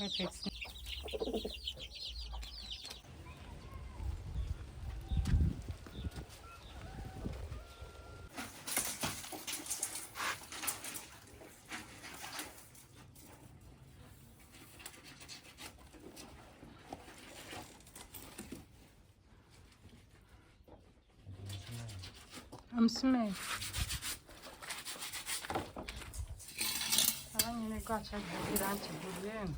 hepsini. Amsime. Ben yine kaçak giren çıkıyorum.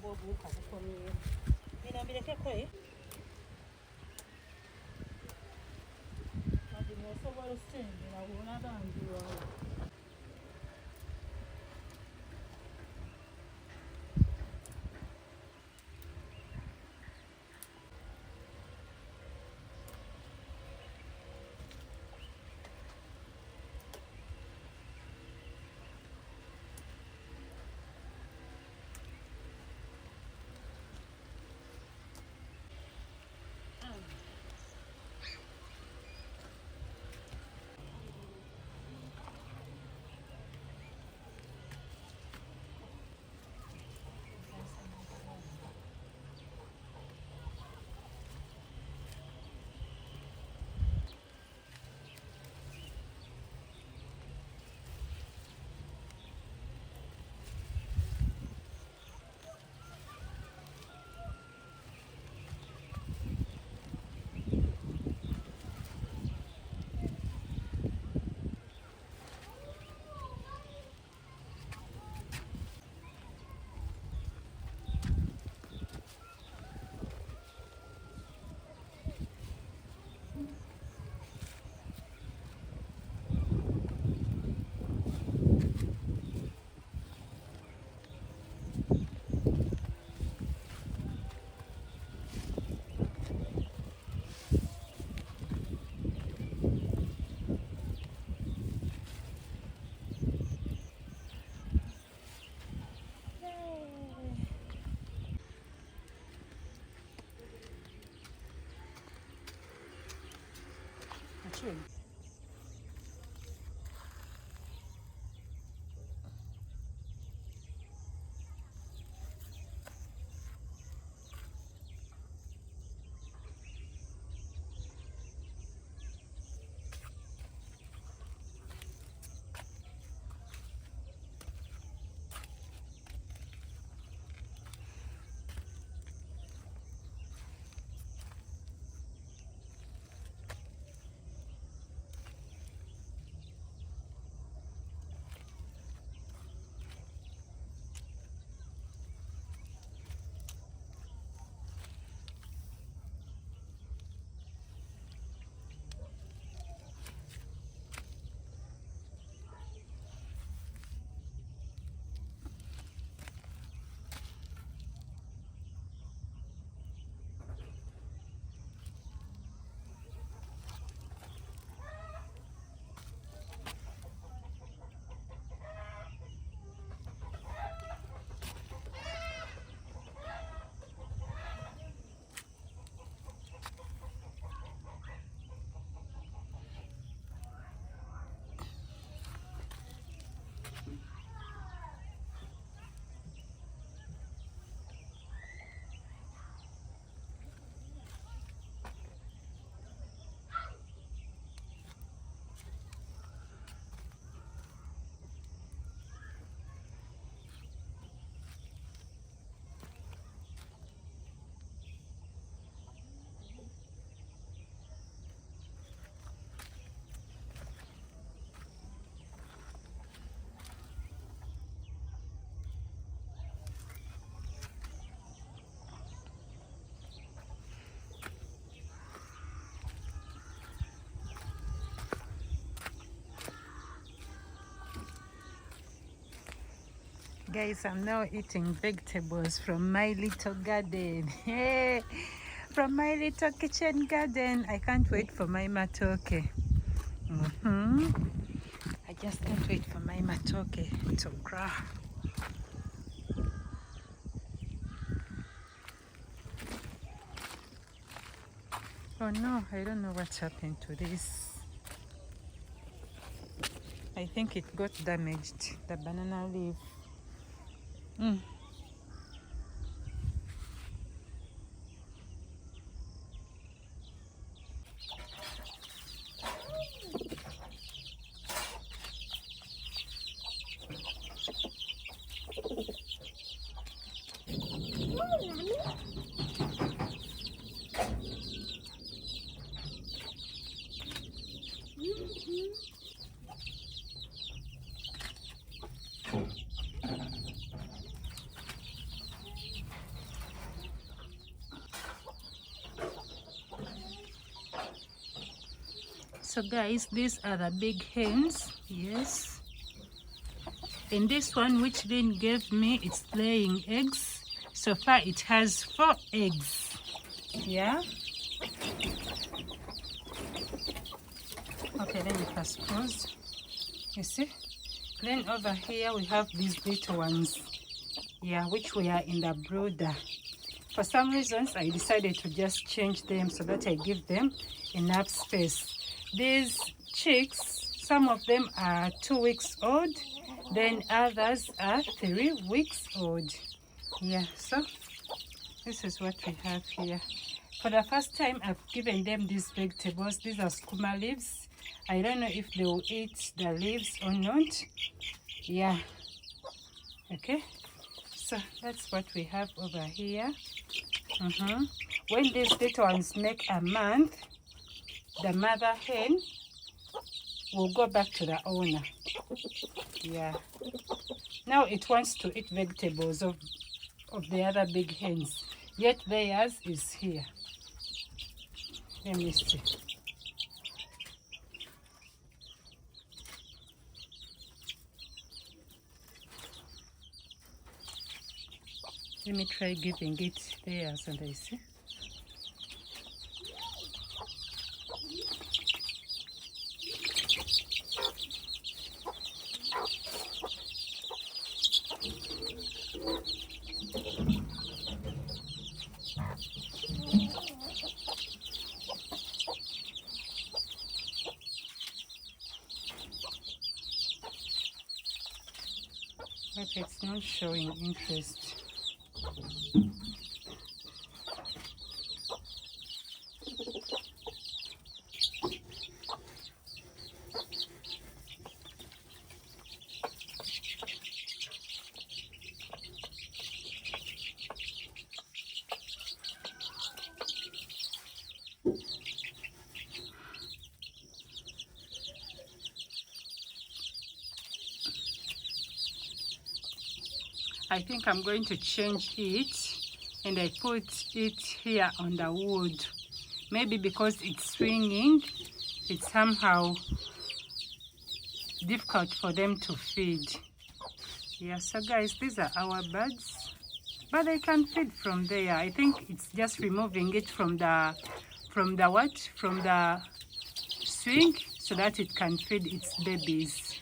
Bu kapı konuyu. Yine bir de kek koyayım. Hadi olsa var üstüne. Buna da diyor. Açıyorum. Guys, I'm now eating vegetables from my little garden. Hey, from my little kitchen garden. I can't wait for my matoke. I just can't wait for my matoke to grow. Oh no, I don't know what's happened to this. I think it got damaged, the banana leaf. So guys, these are the big hens, yes. And this one which Lynn gave me, it's laying eggs. So far it has 4 eggs, yeah. Okay, let me press pause. You see? Then over here we have these little ones, yeah, which were in the brooder. For some reasons, I decided to just change them so that I give them enough space. These chicks, some of them are 2 weeks old, then others are 3 weeks old. Yeah, so this is what we have here. For the first time, I've given them these vegetables. These are skuma leaves. I don't know if they will eat the leaves or not. Yeah, okay. So that's what we have over here. When these little ones make a month, the mother hen will go back to the owner. Yeah. Now it wants to eat vegetables of the other big hens, yet theirs is here. Let me see. Let me try giving it theirs and I see. But it's not showing interest. I think I'm going to change it and I put it here on the wood. Maybe because it's swinging, it's somehow difficult for them to feed. Yeah, so guys, these are our birds, but they can feed from there. I think it's just removing it from the swing so that it can feed its babies.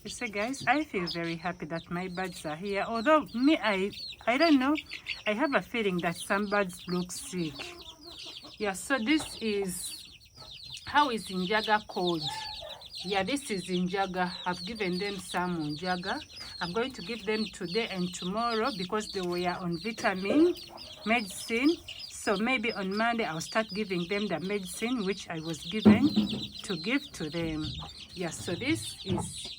You see guys, I feel very happy that my birds are here. Although me, I don't know, I have a feeling that some birds look sick. Yeah, so this is, how is Njaga called? Yeah, this is Njaga. I've given them some Njaga. I'm going to give them today and tomorrow because they were on vitamin medicine. So maybe on Monday I'll start giving them the medicine which I was given to give to them. Yeah, so this is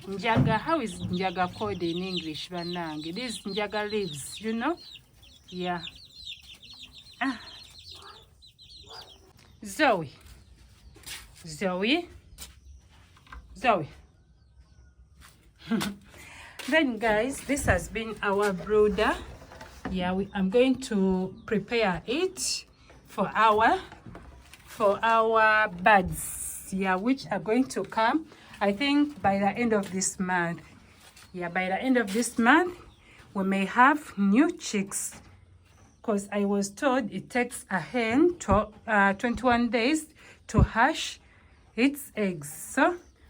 Njaga. How is Njaga called in English, Banangi? These Njaga leaves, you know? Yeah. Zoe. Then guys, this has been our brooder. Yeah, I'm going to prepare it for our birds. Yeah, which are going to come, I think, by the end of this month. Yeah, by the end of this month, we may have new chicks. Because I was told it takes a hen 21 days to hatch its eggs.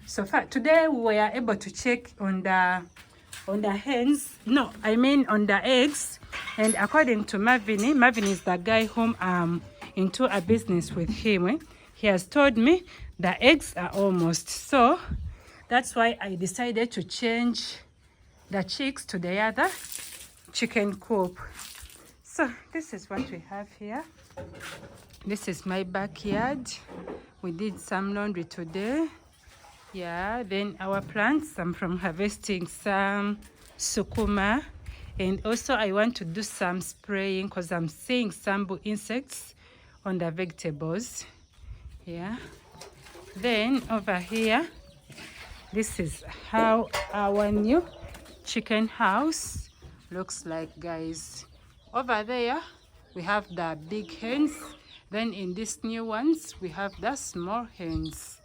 So far today we were able to check on the hens. No, I mean on the eggs. And according to Marvin, Marvin is the guy whom I'm into a business with him. He has told me the eggs are almost. So that's why I decided to change the chicks to the other chicken coop. So this is what we have here. This is my backyard. We did some laundry today. Yeah, then our plants, I'm from harvesting some sukuma. And also I want to do some spraying because I'm seeing some insects on the vegetables. Yeah. Then over here, this is how our new chicken house looks like, guys. Over there, we have the big hens. Then in these new ones, we have the small hens.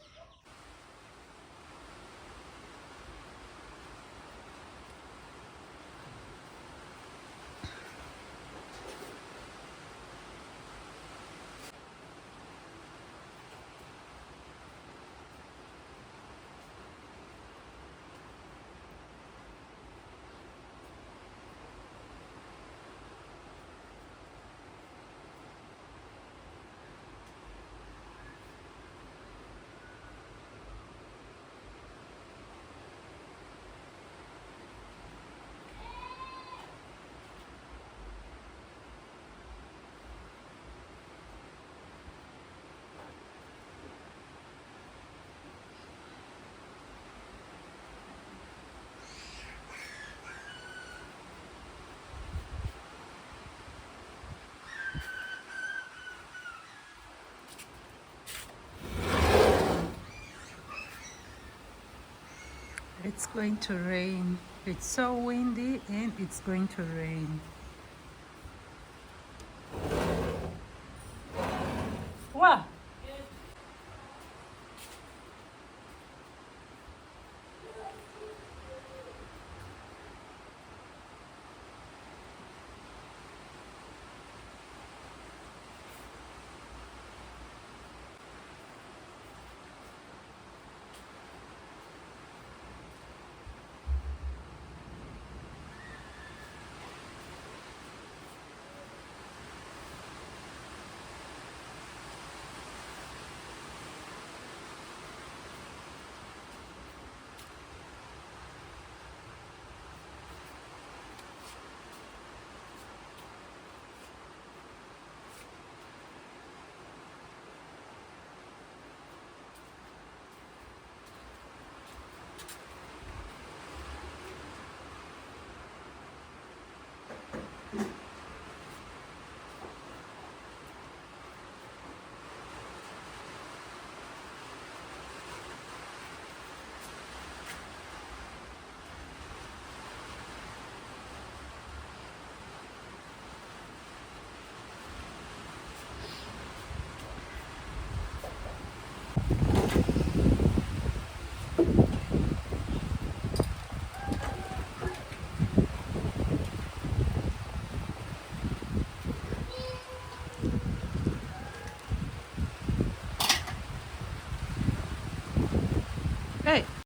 It's going to rain. It's so windy and it's going to rain. What? Hey.